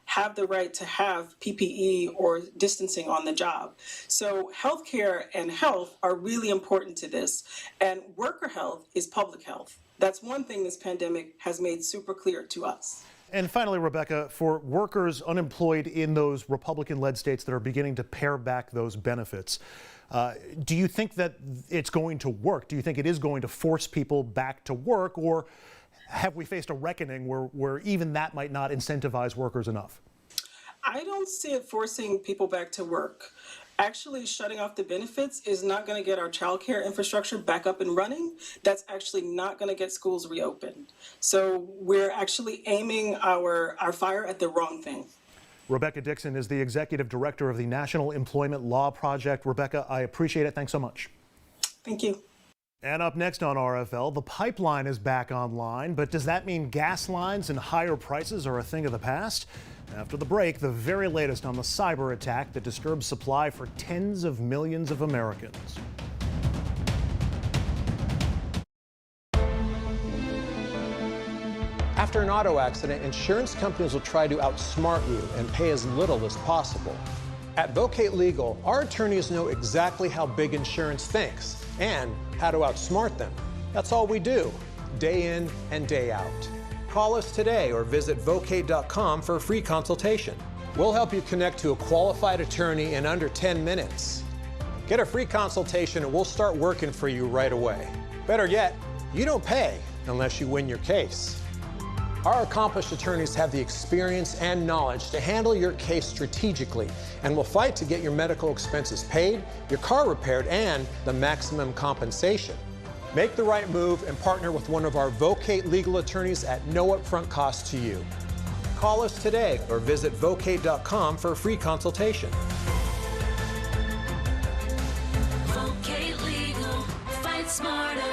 have the right to have PPE or distancing on the job. So healthcare and health are really important to this. And worker health is public health. That's one thing this pandemic has made super clear to us. And finally, Rebecca, for workers unemployed in those Republican-led states that are beginning to pare back those benefits, do you think that it's going to work? Do you think it is going to force people back to work, or have we faced a reckoning where even that might not incentivize workers enough? I don't see it forcing people back to work. Actually, shutting off the benefits is not going to get our child care infrastructure back up and running. That's actually not going to get schools reopened. So we're actually aiming our fire at the wrong thing. Rebecca Dixon is the executive director of the National Employment Law Project. Rebecca, I appreciate it. Thanks so much. Thank you. And up next on RFL, the pipeline is back online, but does that mean gas lines and higher prices are a thing of the past? After the break, the very latest on the cyber attack that disturbs supply for tens of millions of Americans. After an auto accident, insurance companies will try to outsmart you and pay as little as possible. At Vocate Legal, our attorneys know exactly how big insurance thinks and how to outsmart them. That's all we do, day in and day out. Call us today or visit vocate.com for a free consultation. We'll help you connect to a qualified attorney in under 10 minutes. Get a free consultation and we'll start working for you right away. Better yet, you don't pay unless you win your case. Our accomplished attorneys have the experience and knowledge to handle your case strategically and will fight to get your medical expenses paid, your car repaired, and the maximum compensation. Make the right move and partner with one of our Vocate legal attorneys at no upfront cost to you. Call us today or visit vocate.com for a free consultation. Vocate Legal, fight smarter.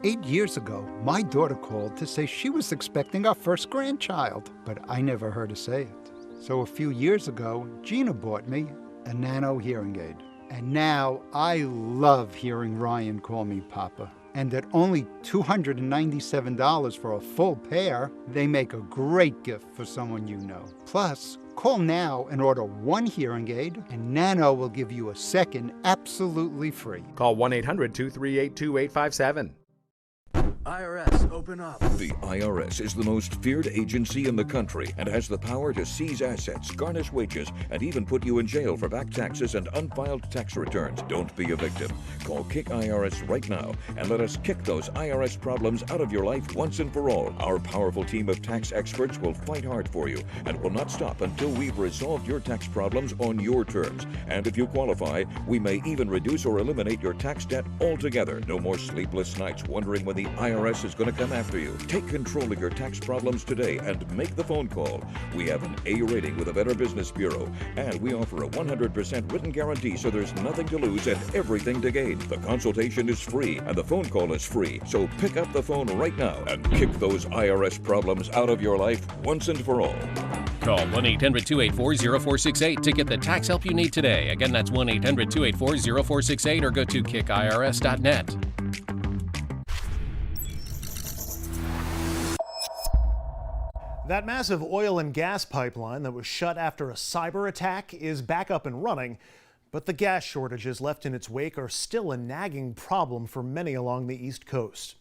8 years ago, my daughter called to say she was expecting our first grandchild, but I never heard her say it. So a few years ago, Gina bought me a nano hearing aid. And now I love hearing Ryan call me Papa. And at only $297 for a full pair, they make a great gift for someone you know. Plus, call now and order one hearing aid, and Nano will give you a second absolutely free. Call 1-800-238-2857. IRS, open up. The IRS is the most feared agency in the country and has the power to seize assets, garnish wages, and even put you in jail for back taxes and unfiled tax returns. Don't be a victim. Call Kick IRS right now and let us kick those IRS problems out of your life once and for all. Our powerful team of tax experts will fight hard for you and will not stop until we've resolved your tax problems on your terms. And if you qualify, we may even reduce or eliminate your tax debt altogether. No more sleepless nights wondering when the IRS is going to come after you. Take control of your tax problems today and make the phone call. We have an A rating with a Better Business Bureau, and we offer a 100% written guarantee, so there's nothing to lose and everything to gain. The consultation is free and the phone call is free. So pick up the phone right now and kick those IRS problems out of your life once and for all. Call 1-800-284-0468 to get the tax help you need today. Again, that's 1-800-284-0468 or go to kickirs.net. That massive oil and gas pipeline that was shut after a cyber attack is back up and running, but the gas shortages left in its wake are still a nagging problem for many along the East Coast.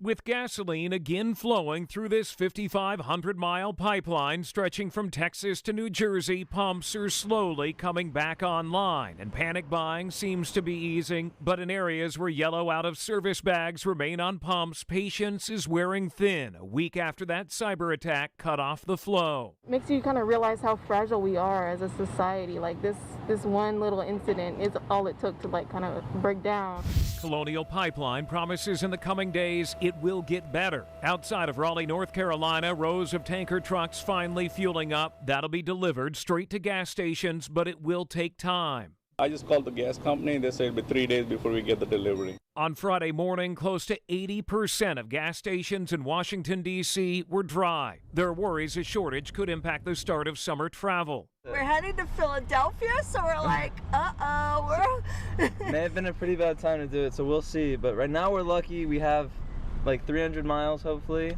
With gasoline again flowing through this 5,500-mile pipeline stretching from Texas to New Jersey, pumps are slowly coming back online, and panic buying seems to be easing. But in areas where yellow out-of-service bags remain on pumps, patience is wearing thin a week after that cyber attack cut off the flow. Makes you kind of realize how fragile we are as a society. Like this one little incident is all it took to kind of break down. Colonial Pipeline promises in the coming days it will get better. Outside of Raleigh, North Carolina, rows of tanker trucks finally fueling up. That'll be delivered straight to gas stations, but it will take time. I just called the gas company. They said it'll be 3 days before we get the delivery. On Friday morning, close to 80% of gas stations in Washington, D.C. were dry. There are worries a shortage could impact the start of summer travel. We're heading to Philadelphia, so we're like, May have been a pretty bad time to do it, so we'll see. But right now we're lucky. We have like 300 miles, hopefully.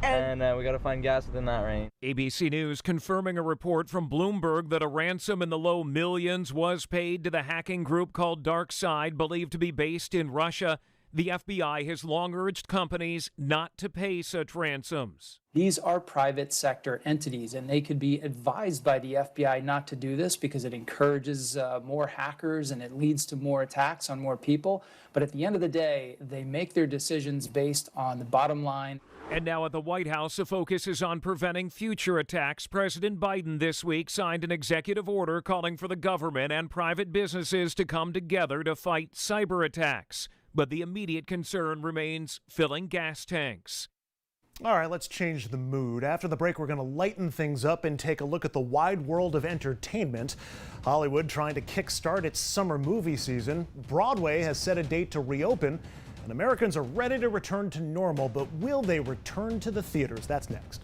And we got to find gas within that range. ABC News confirming a report from Bloomberg that a ransom in the low millions was paid to the hacking group called DarkSide, believed to be based in Russia. The FBI has long urged companies not to pay such ransoms. These are private sector entities, and they could be advised by the FBI not to do this because it encourages more hackers and it leads to more attacks on more people. But at the end of the day, they make their decisions based on the bottom line. And now at the White House, the focus is on preventing future attacks. President Biden this week signed an executive order calling for the government and private businesses to come together to fight cyber attacks. But the immediate concern remains filling gas tanks. All right, let's change the mood. After the break, we're going to lighten things up and take a look at the wide world of entertainment. Hollywood trying to kickstart its summer movie season. Broadway has set a date to reopen, and Americans are ready to return to normal. But will they return to the theaters? That's next.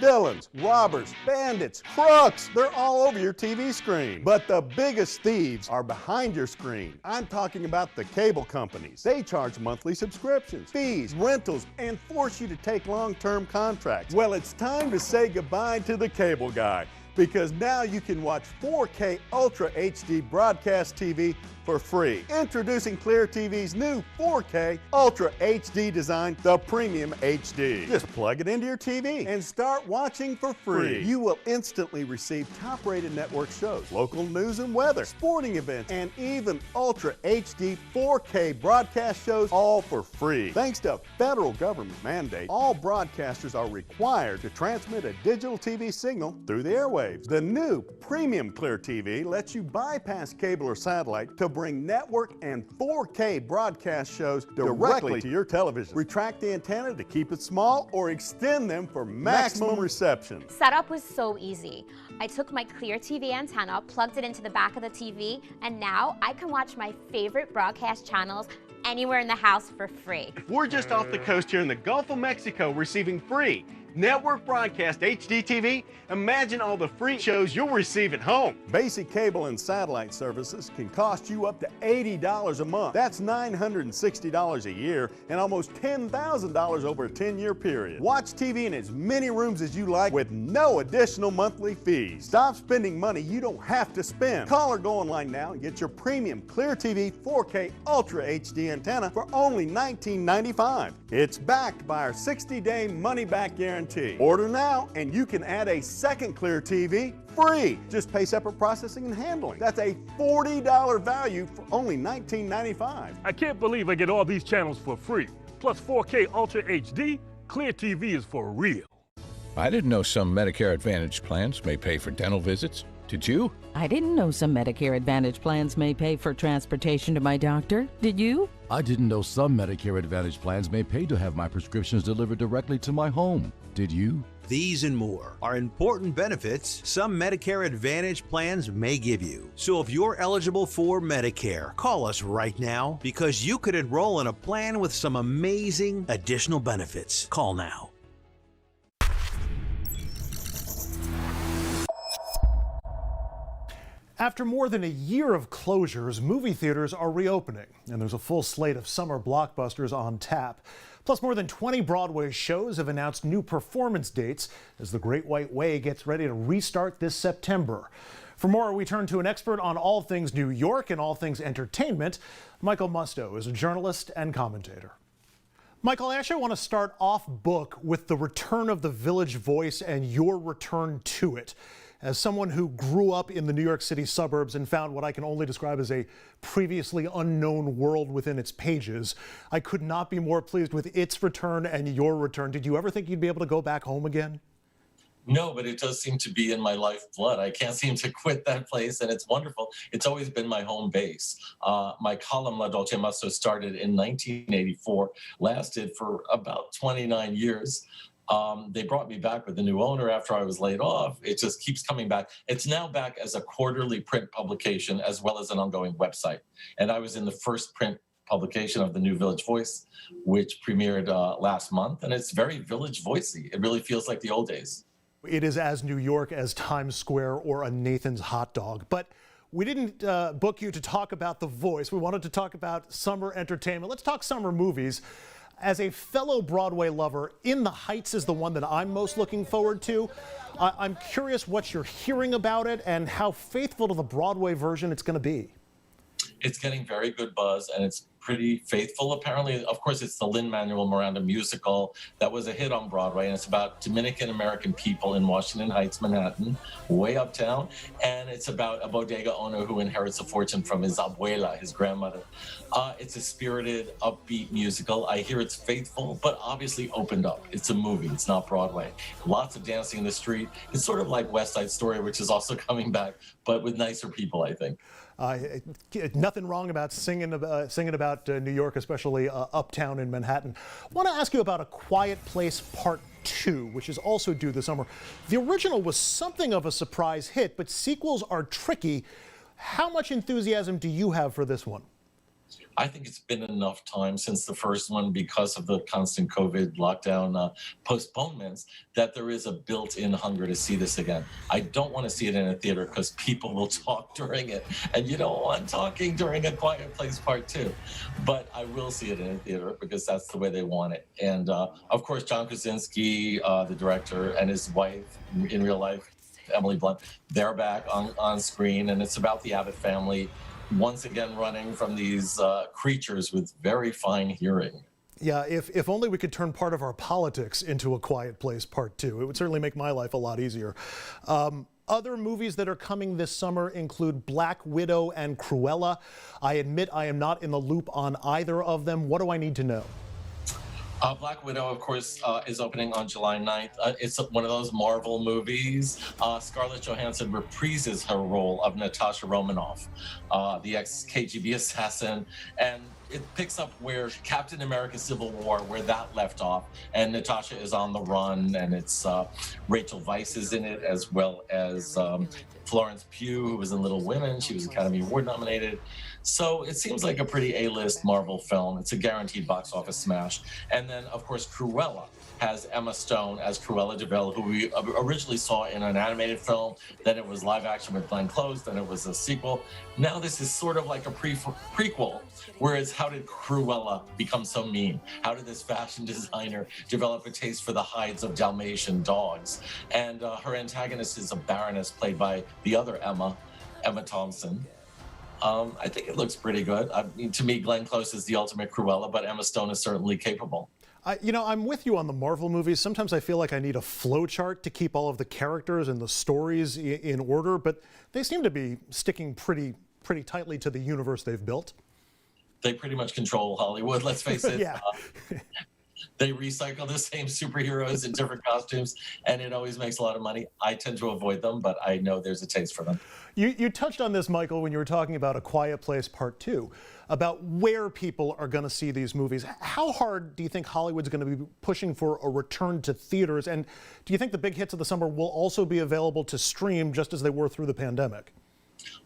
Villains, robbers, bandits, crooks, they're all over your TV screen. But the biggest thieves are behind your screen. I'm talking about the cable companies. They charge monthly subscriptions, fees, rentals, and force you to take long-term contracts. Well, it's time to say goodbye to the cable guy, because now you can watch 4K Ultra HD broadcast TV for free. Introducing Clear TV's new 4K Ultra HD design, the Premium HD. Just plug it into your TV and start watching for free. You will instantly receive top-rated network shows, local news and weather, sporting events, and even Ultra HD 4K broadcast shows, all for free. Thanks to federal government mandate, all broadcasters are required to transmit a digital TV signal through the airwaves. The new Premium Clear TV lets you bypass cable or satellite to bring network and 4K broadcast shows directly to your television. Retract the antenna to keep it small or extend them for maximum reception. Setup was so easy. I took my Clear TV antenna, plugged it into the back of the TV, and now I can watch my favorite broadcast channels anywhere in the house for free. We're just off the coast here in the Gulf of Mexico receiving free network broadcast HD TV. Imagine all the free shows you'll receive at home. Basic cable and satellite services can cost you up to $80 a month. That's $960 a year and almost $10,000 over a 10-year period. Watch TV in as many rooms as you like with no additional monthly fees. Stop spending money you don't have to spend. Call or go online now and get your premium Clear TV 4K Ultra HD antenna for only $19.95. It's backed by our 60-day money-back guarantee. Order now and you can add a second Clear TV free. Just pay separate processing and handling. That's a $40 value for only $19.95. I can't believe I get all these channels for free. Plus 4K Ultra HD, Clear TV is for real. I didn't know some Medicare Advantage plans may pay for dental visits. Did you? I didn't know some Medicare Advantage plans may pay for transportation to my doctor. Did you? I didn't know some Medicare Advantage plans may pay to have my prescriptions delivered directly to my home. Did you? These and more are important benefits some Medicare Advantage plans may give you. So if you're eligible for Medicare, call us right now because you could enroll in a plan with some amazing additional benefits. Call now. After more than a year of closures, movie theaters are reopening, and there's a full slate of summer blockbusters on tap. Plus, more than 20 Broadway shows have announced new performance dates as The Great White Way gets ready to restart this September. For more, we turn to an expert on all things New York and all things entertainment. Michael Musto is a journalist and commentator. Michael, I actually want to start off book with the return of the Village Voice and your return to it. As someone who grew up in the New York City suburbs and found what I can only describe as a previously unknown world within its pages, I could not be more pleased with its return and your return. Did you ever think you'd be able to go back home again? No, but it does seem to be in my lifeblood. I can't seem to quit that place, and it's wonderful. It's always been my home base. My column, La Dolce Musto, started in 1984, lasted for about 29 years. They brought me back with a new owner after I was laid off. It just keeps coming back. It's now back as a quarterly print publication as well as an ongoing website. And I was in the first print publication of the new Village Voice, which premiered last month. And it's very Village Voicey. It really feels like the old days. It is as New York as Times Square or a Nathan's hot dog. But we didn't book you to talk about The Voice. We wanted to talk about summer entertainment. Let's talk summer movies. As a fellow Broadway lover, In the Heights is the one that I'm most looking forward to. I'm curious what you're hearing about it and how faithful to the Broadway version it's going to be. It's getting very good buzz, and it's pretty faithful, apparently. Of course, it's the Lin-Manuel Miranda musical that was a hit on Broadway, and it's about Dominican-American people in Washington Heights, Manhattan, way uptown, and it's about a bodega owner who inherits a fortune from his abuela, his grandmother. It's a spirited, upbeat musical. I hear it's faithful, but obviously opened up. It's a movie. It's not Broadway. Lots of dancing in the street. It's sort of like West Side Story, which is also coming back, but with nicer people, I think. Nothing wrong about singing about New York, especially uptown in Manhattan. I want to ask you about A Quiet Place Part 2, which is also due this summer. The original was something of a surprise hit, but sequels are tricky. How much enthusiasm do you have for this one? I think it's been enough time since the first one, because of the constant COVID lockdown postponements, that there is a built-in hunger to see this again. I don't want to see it in a theater because people will talk during it, and you don't want talking during A Quiet Place Part 2. But I will see it in a theater because that's the way they want it. And of course, John Krasinski, the director, and his wife in real life, Emily Blunt, they're back on screen, and it's about the Abbott family once again running from these creatures with very fine hearing. Yeah, if only we could turn part of our politics into A Quiet Place Part 2. It would certainly make my life a lot easier. Other movies that are coming this summer include Black Widow and Cruella. I admit I am not in the loop on either of them. What do I need to know? Black Widow, of course, is opening on July 9th. It's one of those Marvel movies. Scarlett Johansson reprises her role of Natasha Romanoff, the ex-KGB assassin, and it picks up where Captain America Civil War, where that left off, and Natasha is on the run, and it's Rachel Weisz is in it, as well as Florence Pugh, who was in Little Women. She was Academy Award nominated. So it seems like a pretty A-list Marvel film. It's a guaranteed box office smash. And then, of course, Cruella has Emma Stone as Cruella de Vil, who we originally saw in an animated film. Then it was live action with Glenn Close. Then it was a sequel. Now this is sort of like a prequel, whereas how did Cruella become so mean? How did this fashion designer develop a taste for the hides of Dalmatian dogs? And her antagonist is a baroness played by the other Emma Thompson. I think it looks pretty good. I mean, to me, Glenn Close is the ultimate Cruella, but Emma Stone is certainly capable. I'm with you on the Marvel movies. Sometimes I feel like I need a flow chart to keep all of the characters and the stories in order, but they seem to be sticking pretty tightly to the universe they've built. They pretty much control Hollywood, let's face it. Yeah. They recycle the same superheroes in different costumes, and it always makes a lot of money. I tend to avoid them, but I know there's a taste for them. You touched on this, Michael, when you were talking about A Quiet Place Part 2, about where people are going to see these movies. How hard do you think Hollywood's going to be pushing for a return to theaters? And do you think the big hits of the summer will also be available to stream just as they were through the pandemic?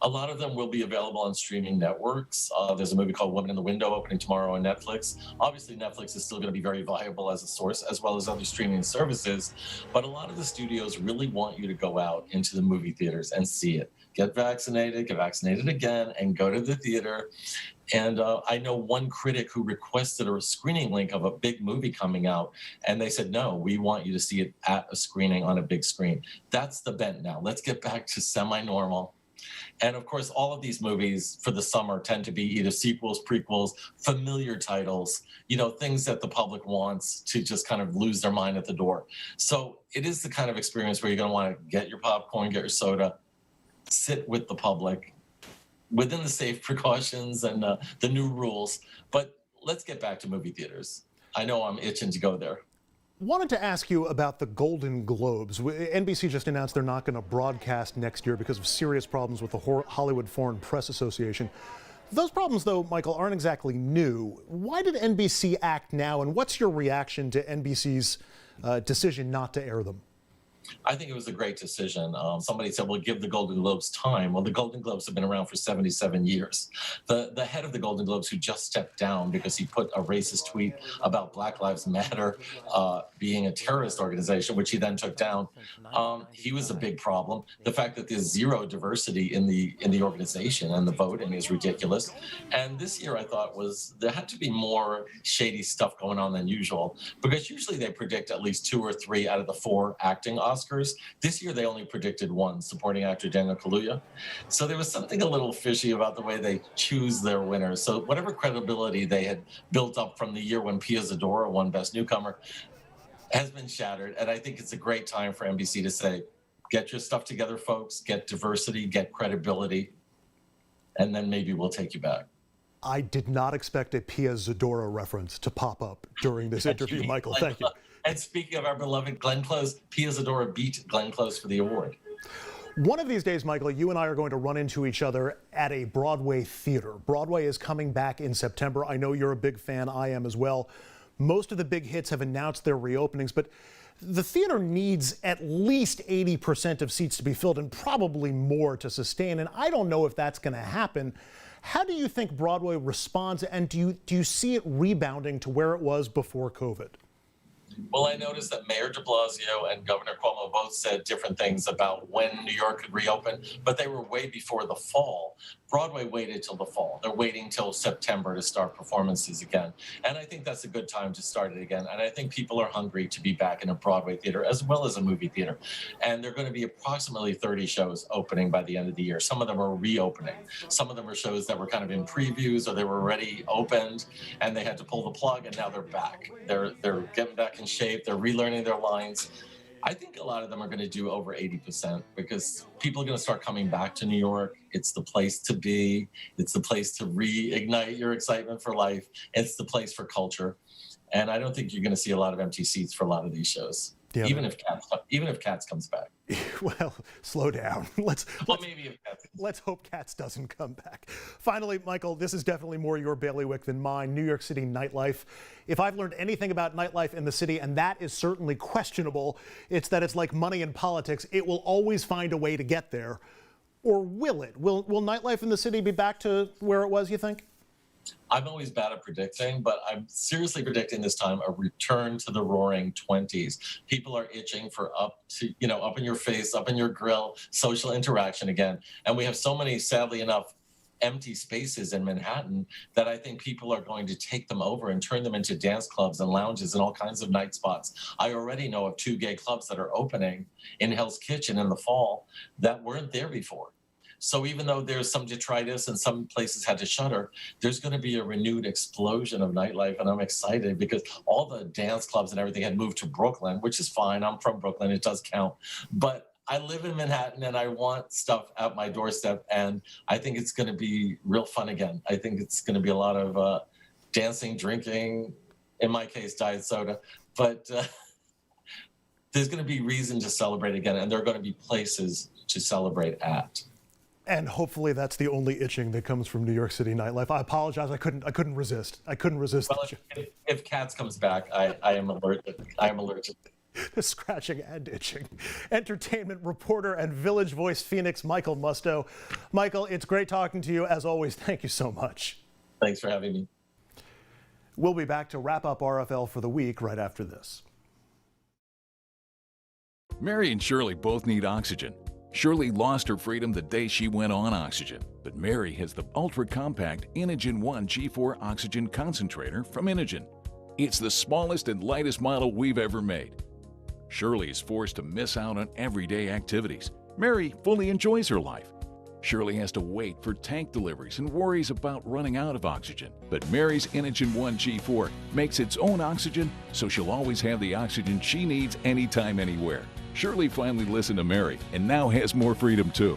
A lot of them will be available on streaming networks. There's a movie called Woman in the Window opening tomorrow on Netflix. Obviously, Netflix is still going to be very viable as a source, as well as other streaming services. But a lot of the studios really want you to go out into the movie theaters and see it. Get vaccinated again, and go to the theater. And I know one critic who requested a screening link of a big movie coming out, and they said, no, we want you to see it at a screening on a big screen. That's the bent now. Let's get back to semi-normal. And of course, all of these movies for the summer tend to be either sequels, prequels, familiar titles, things that the public wants to just kind of lose their mind at the door. So it is the kind of experience where you're going to want to get your popcorn, get your soda, sit with the public within the safe precautions and the new rules. But let's get back to movie theaters. I know I'm itching to go there. Wanted to ask you about the Golden Globes. NBC just announced they're not going to broadcast next year because of serious problems with the Hollywood Foreign Press Association. Those problems, though, Michael, aren't exactly new. Why did NBC act now, and what's your reaction to NBC's decision not to air them? I think it was a great decision. Somebody said, well, give the Golden Globes time. Well, the Golden Globes have been around for 77 years. The head of the Golden Globes, who just stepped down because he put a racist tweet about Black Lives Matter being a terrorist organization, which he then took down, he was a big problem. The fact that there's zero diversity in the organization and the voting is ridiculous. And this year, I thought, there had to be more shady stuff going on than usual, because usually they predict at least 2 or 3 out of the 4 acting Oscars. This year, they only predicted 1, supporting actor Daniel Kaluuya. So there was something a little fishy about the way they choose their winners. So whatever credibility they had built up from the year when Pia Zadora won Best Newcomer has been shattered. And I think it's a great time for NBC to say, get your stuff together, folks, get diversity, get credibility, and then maybe we'll take you back. I did not expect a Pia Zadora reference to pop up during this interview, Michael. Thank you. And speaking of our beloved Glenn Close, Pia Zadora beat Glenn Close for the award. One of these days, Michael, you and I are going to run into each other at a Broadway theater. Broadway is coming back in September. I know you're a big fan. I am as well. Most of the big hits have announced their reopenings, but the theater needs at least 80% of seats to be filled and probably more to sustain. And I don't know if that's going to happen. How do you think Broadway responds, and do you see it rebounding to where it was before COVID? Well, I noticed that Mayor de Blasio and Governor Cuomo both said different things about when New York could reopen, but they were way before the fall. Broadway waited till the fall. They're waiting till September to start performances again. And I think that's a good time to start it again. And I think people are hungry to be back in a Broadway theater as well as a movie theater. And there are going to be approximately 30 shows opening by the end of the year. Some of them are reopening. Some of them are shows that were kind of in previews or they were already opened and they had to pull the plug and now they're back. They're getting back in shape. They're relearning their lines. I think a lot of them are going to do over 80% because people are going to start coming back to New York. It's the place to be. It's the place to reignite your excitement for life. It's the place for culture. And I don't think you're going to see a lot of empty seats for a lot of these shows. Yeah, even if Cats comes back. Well, slow down. Let's hope Cats doesn't come back. Finally, Michael, this is definitely more your bailiwick than mine. New York City nightlife. If I've learned anything about nightlife in the city, and that is certainly questionable, it's that it's like money in politics. It will always find a way to get there. Or will it? Will nightlife in the city be back to where it was, you think? I'm always bad at predicting, but I'm seriously predicting this time a return to the roaring 20s. People are itching for up in your face, up in your grill, social interaction again. And we have so many, sadly enough, empty spaces in Manhattan that I think people are going to take them over and turn them into dance clubs and lounges and all kinds of night spots. I already know of 2 gay clubs that are opening in Hell's Kitchen in the fall that weren't there before. So even though there's some detritus and some places had to shutter, there's going to be a renewed explosion of nightlife. And I'm excited because all the dance clubs and everything had moved to Brooklyn, which is fine. I'm from Brooklyn. It does count. But I live in Manhattan and I want stuff at my doorstep. And I think it's going to be real fun again. I think it's going to be a lot of dancing, drinking, in my case, diet soda. But there's going to be reason to celebrate again. And there are going to be places to celebrate at. And hopefully that's the only itching that comes from New York City nightlife. I apologize. I couldn't resist. Well, if Cats comes back, I am allergic. I am allergic. Scratching and itching. Entertainment reporter and Village Voice Phoenix, Michael Musto. Michael, it's great talking to you. As always, thank you so much. Thanks for having me. We'll be back to wrap up RFL for the week right after this. Mary and Shirley both need oxygen. Shirley lost her freedom the day she went on oxygen, but Mary has the ultra-compact Inogen 1 G4 oxygen concentrator from Inogen. It's the smallest and lightest model we've ever made. Shirley is forced to miss out on everyday activities. Mary fully enjoys her life. Shirley has to wait for tank deliveries and worries about running out of oxygen. But Mary's Inogen 1 G4 makes its own oxygen, so she'll always have the oxygen she needs anytime, anywhere. Shirley finally listened to Mary and now has more freedom too.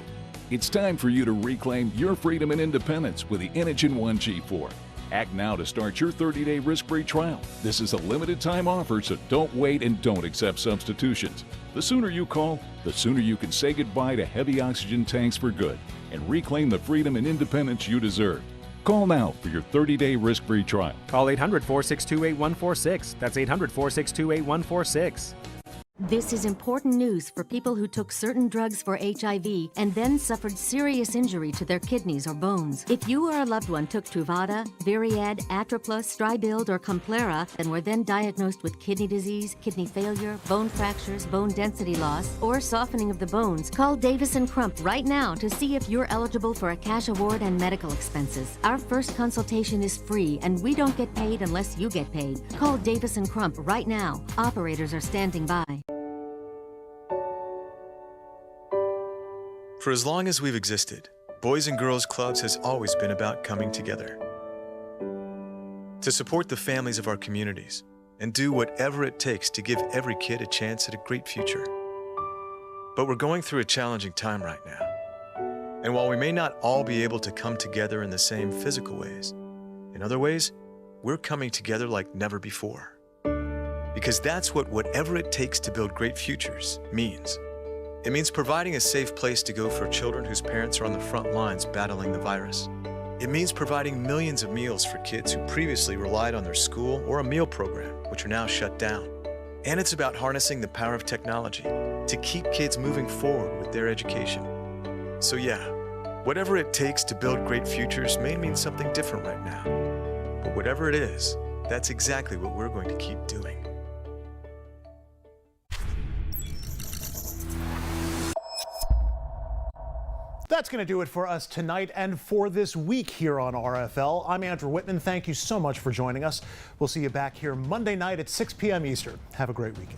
It's time for you to reclaim your freedom and independence with the Inogen 1 G4. Act now to start your 30-day risk-free trial. This is a limited time offer, so don't wait and don't accept substitutions. The sooner you call, the sooner you can say goodbye to heavy oxygen tanks for good and reclaim the freedom and independence you deserve. Call now for your 30-day risk-free trial. Call 800-462-8146. That's 800-462-8146. This is important news for people who took certain drugs for HIV and then suffered serious injury to their kidneys or bones. If you or a loved one took Truvada, Variad, Atroplus, Stribild, or Complera and were then diagnosed with kidney disease, kidney failure, bone fractures, bone density loss, or softening of the bones, call Davis & Crump right now to see if you're eligible for a cash award and medical expenses. Our first consultation is free and we don't get paid unless you get paid. Call Davis & Crump right now. Operators are standing by. For as long as we've existed, Boys and Girls Clubs has always been about coming together to support the families of our communities and do whatever it takes to give every kid a chance at a great future. But we're going through a challenging time right now. And while we may not all be able to come together in the same physical ways, in other ways, we're coming together like never before. Because that's what whatever it takes to build great futures means. It means providing a safe place to go for children whose parents are on the front lines battling the virus. It means providing millions of meals for kids who previously relied on their school or a meal program, which are now shut down. And it's about harnessing the power of technology to keep kids moving forward with their education. So yeah, Whatever it takes to build great futures may mean something different right now. But whatever it is, that's exactly what we're going to keep doing. That's going to do it for us tonight and for this week here on RFL. I'm Andrew Whitman. Thank you so much for joining us. We'll see you back here Monday night at 6 p.m. Eastern. Have a great weekend.